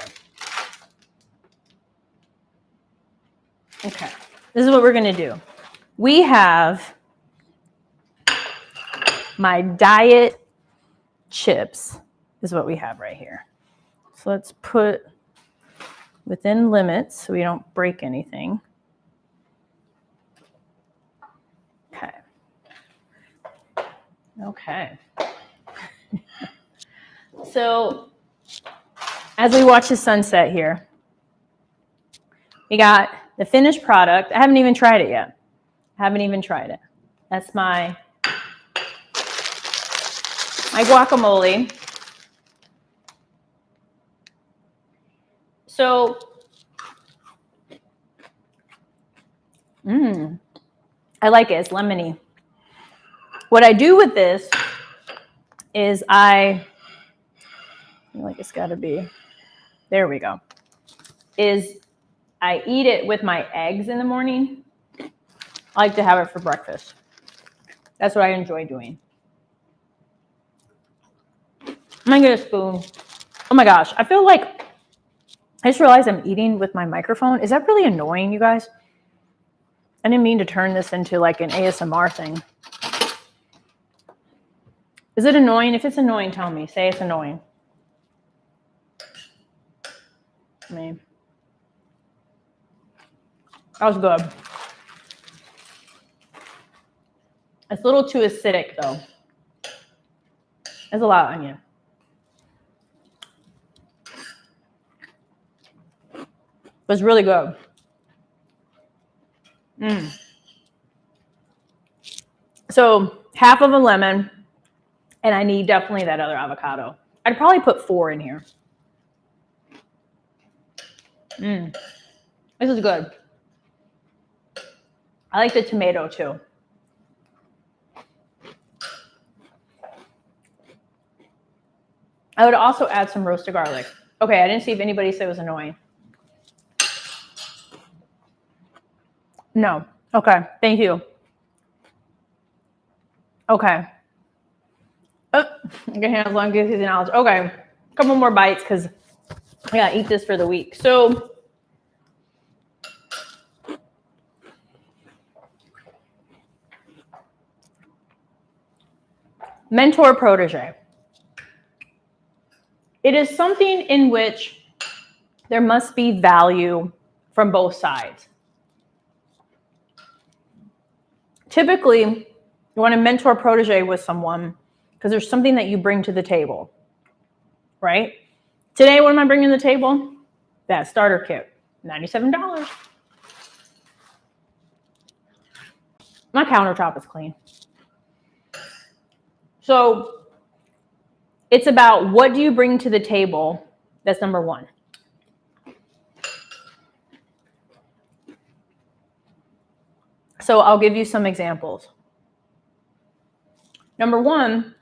Okay, this is what we're gonna do. We have my diet chips is what we have right here. So let's put within limits so we don't break anything. Okay. Okay. So as we watch the sunset here, we got the finished product. I haven't even tried it yet. That's my guacamole. So, I like it. It's lemony. What I do with this is I feel like it's got to be, there we go, is I eat it with my eggs in the morning. I like to have it for breakfast. That's what I enjoy doing. I'm going to get a spoon. Oh my gosh. I feel like I just realized I'm eating with my microphone. Is that really annoying, you guys? I didn't mean to turn this into like an ASMR thing. Is it annoying? If it's annoying, tell me. Say it's annoying. I mean, that was good. It's a little too acidic, though. There's a lot of onion. But it's really good. So half of a lemon, and I need definitely that other avocado. I'd probably put 4 in here. This is good. I like the tomato too. I would also add some roasted garlic. Okay, I didn't see if anybody said it was annoying. No. Okay, thank you. Okay. Oh, I can handle long Kizzy's knowledge. Okay, a couple more bites because I gotta eat this for the week. So, mentor protege. It is something in which there must be value from both sides. Typically, you want to mentor protege with someone because there's something that you bring to the table, right? Today, what am I bringing to the table? That starter kit, $97. My countertop is clean. So it's about what do you bring to the table? That's number one. So I'll give you some examples. Number one,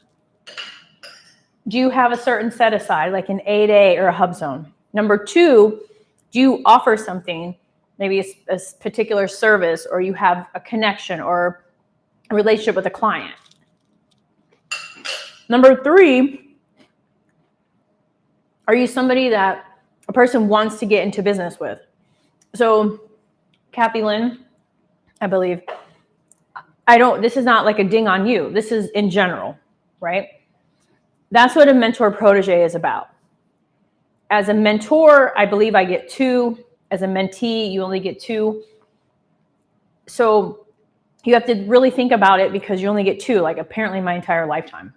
do you have a certain set aside, like an 8A or a hub zone? Number two, do you offer something, maybe a particular service, or you have a connection or a relationship with a client? Number three, are you somebody that a person wants to get into business with? So Kathy Lynn, I believe, this is not like a ding on you. This is in general, right? That's what a mentor protege is about. As a mentor, I believe I get 2. As a mentee, you only get 2. So you have to really think about it because you only get 2, like apparently my entire lifetime.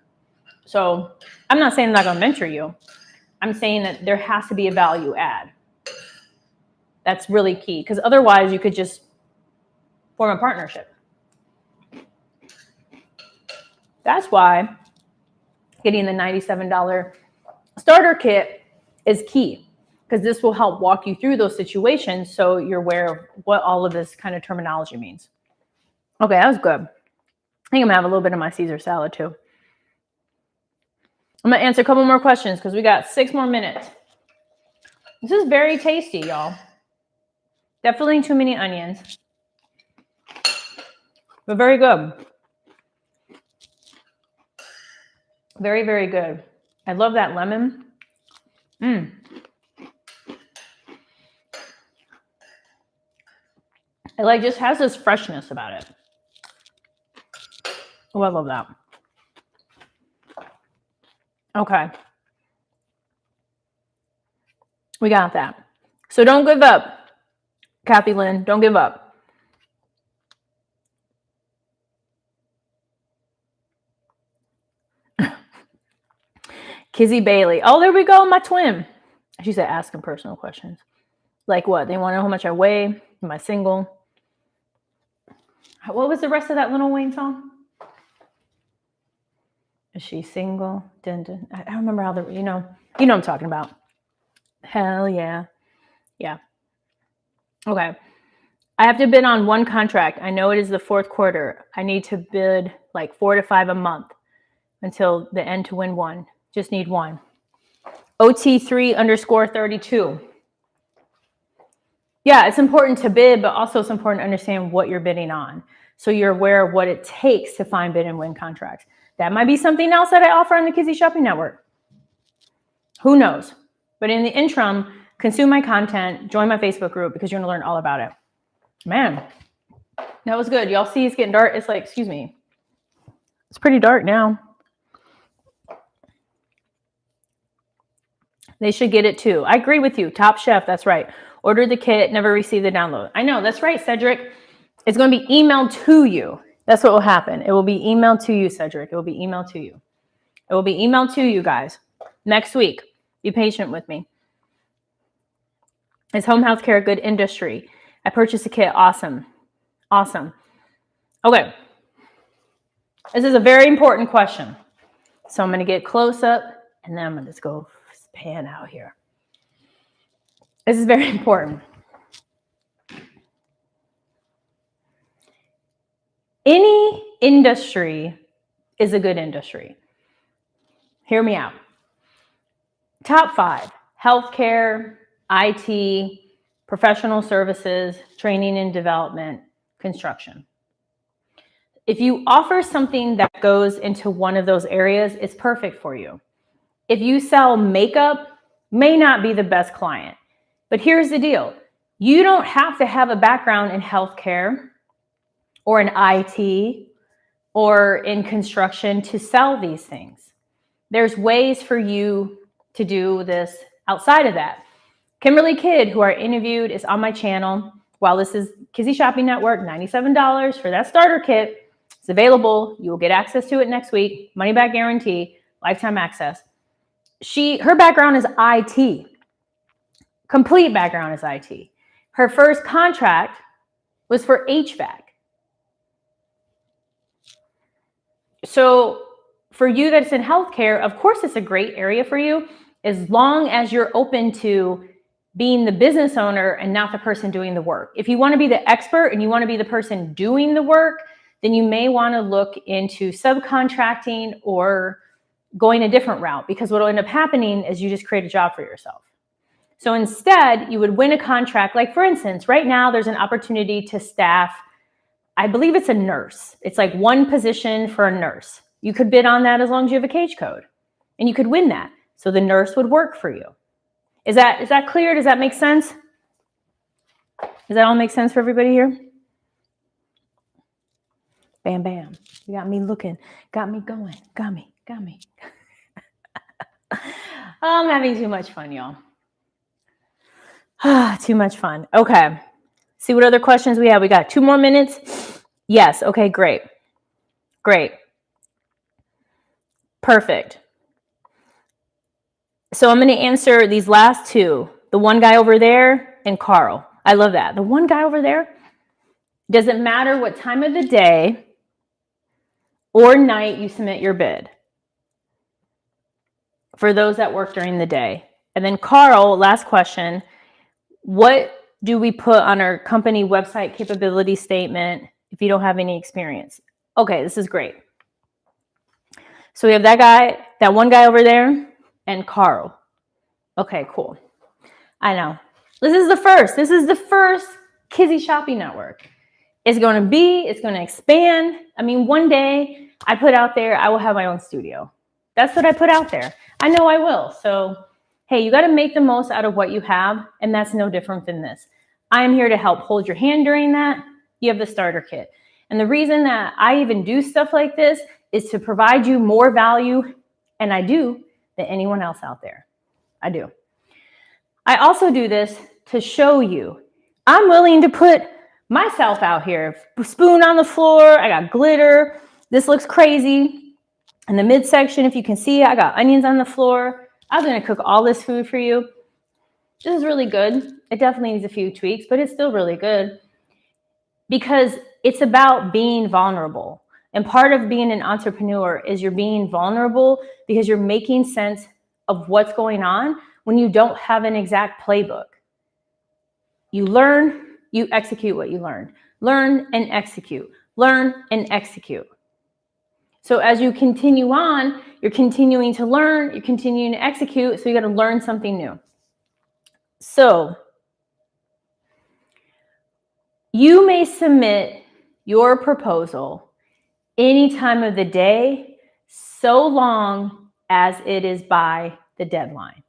So I'm not saying I'm not going to mentor you. I'm saying that there has to be a value add. That's really key because otherwise you could just form a partnership. That's why getting the $97 starter kit is key because this will help walk you through those situations so you're aware of what all of this kind of terminology means. Okay, that was good. I think I'm going to have a little bit of my Caesar salad too. I'm going to answer a couple more questions because we got 6 more minutes. This is very tasty, y'all. Definitely too many onions, but very good. Very, very good. I love that lemon. It like just has this freshness about it. Oh, I love that. Okay. We got that. So don't give up, Kathy Lynn. Don't give up. Kizzy Bailey. Oh, there we go. My twin. She said asking personal questions. Like what? They want to know how much I weigh. Am I single? What was the rest of that Lil Wayne song? Is she single? Dun, dun. I don't remember how you know what I'm talking about. Hell yeah. Yeah. Okay. I have to bid on 1 contract. I know it is the 4th quarter. I need to bid like 4 to 5 a month until the end to win 1. Just need 1. OT3_32. Yeah, it's important to bid, but also it's important to understand what you're bidding on. So you're aware of what it takes to find bid and win contracts. That might be something else that I offer on the Kizzy Shopping Network. Who knows? But in the interim, consume my content, join my Facebook group because you're going to learn all about it. Man, that was good. Y'all see it's getting dark. It's like, excuse me. It's pretty dark now. They should get it too. I agree with you. Top Chef, that's right. Order the kit, never receive the download. I know, that's right, Cedric. It's going to be emailed to you. That's what will happen. It will be emailed to you, Cedric. It will be emailed to you. It will be emailed to you guys next week. Be patient with me. Is home health care a good industry? I purchased a kit. Awesome. Awesome. Okay. This is a very important question. So I'm going to get close up and then I'm going to just go pan out here. This is very important. Any industry is a good industry. Hear me out. Top 5: healthcare, IT, professional services, training and development, construction. If you offer something that goes into one of those areas, it's perfect for you. If you sell makeup, may not be the best client. But here's the deal. You don't have to have a background in healthcare or in IT or in construction to sell these things. There's ways for you to do this outside of that. Kimberly Kidd, who I interviewed, is on my channel. While this is Kizzy Shopping Network, $97 for that starter kit. It's available. You will get access to it next week. Money back guarantee, lifetime access. Her background is IT. Complete background is IT. Her first contract was for HVAC. So for you that's in healthcare, of course, it's a great area for you as long as you're open to being the business owner and not the person doing the work. If you want to be the expert and you want to be the person doing the work, then you may want to look into subcontracting or going a different route, because what will end up happening is you just create a job for yourself. So instead, you would win a contract. Like, for instance, right now there's an opportunity to staff, I believe it's a nurse. It's like one position for a nurse. You could bid on that as long as you have a cage code, and you could win that. So the nurse would work for you. Is that clear? Does that make sense? Does that all make sense for everybody here? Bam, bam. You got me looking, got me going, got me. I'm having too much fun, y'all. Too much fun. Okay. See what other questions we have. We got 2 more minutes. Yes. Okay, great. Perfect. So I'm going to answer these last 2. The one guy over there and Carl. I love that. The one guy over there, doesn't matter what time of the day or night you submit your bid. For those that work during the day. And then Carl, last question. What do we put on our company website capability statement if you don't have any experience? Okay, this is great. So we have that guy, that one guy over there, and Carl. Okay, cool. I know. This is the first Kizzy Shopping Network. It's going to expand. I mean, one day I put out there, I will have my own studio. That's what I put out there. I know I will. So, hey, you got to make the most out of what you have, and that's no different than this. I am here to help hold your hand during that. You have the starter kit. And the reason that I even do stuff like this is to provide you more value, and I do, than anyone else out there. I do. I also do this to show you I'm willing to put myself out here. Spoon on the floor. I got glitter. This looks crazy. In the midsection, if you can see, I got onions on the floor. I was going to cook all this food for you. This is really good. It definitely needs a few tweaks, but it's still really good because it's about being vulnerable. And part of being an entrepreneur is you're being vulnerable because you're making sense of what's going on when you don't have an exact playbook. You learn, you execute what you learn. Learn and execute. Learn and execute. So as you continue on, you're continuing to learn, you're continuing to execute, so you got to learn something new. So you may submit your proposal any time of the day, so long as it is by the deadline.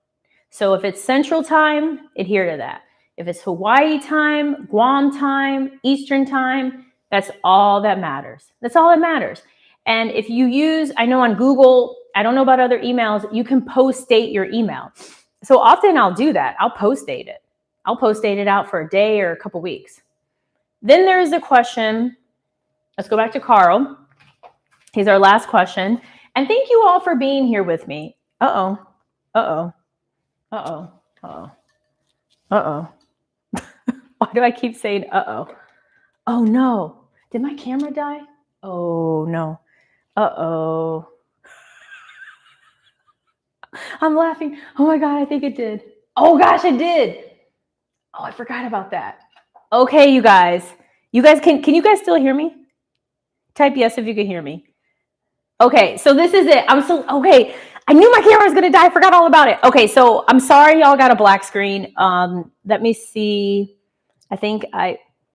So if it's Central Time, adhere to that. If it's Hawaii time, Guam time, Eastern time, that's all that matters. That's all that matters. And if you use, I know on Google, I don't know about other emails, you can post-date your email. So often I'll do that. I'll post-date it. I'll post-date it out for a day or a couple weeks. Then there's a question. Let's go back to Carl. He's our last question. And thank you all for being here with me. Uh-oh. Why do I keep saying uh-oh? Oh, no. Did my camera die? Oh, no. Uh-oh. I'm laughing. Oh, my God, I think it did. Oh, gosh, it did. Oh, I forgot about that. Okay, you guys. Can you guys still hear me? Type yes if you can hear me. Okay, so this is it. Okay. I knew my camera was gonna die. I forgot all about it. Okay, so I'm sorry y'all got a black screen. Let me see. I think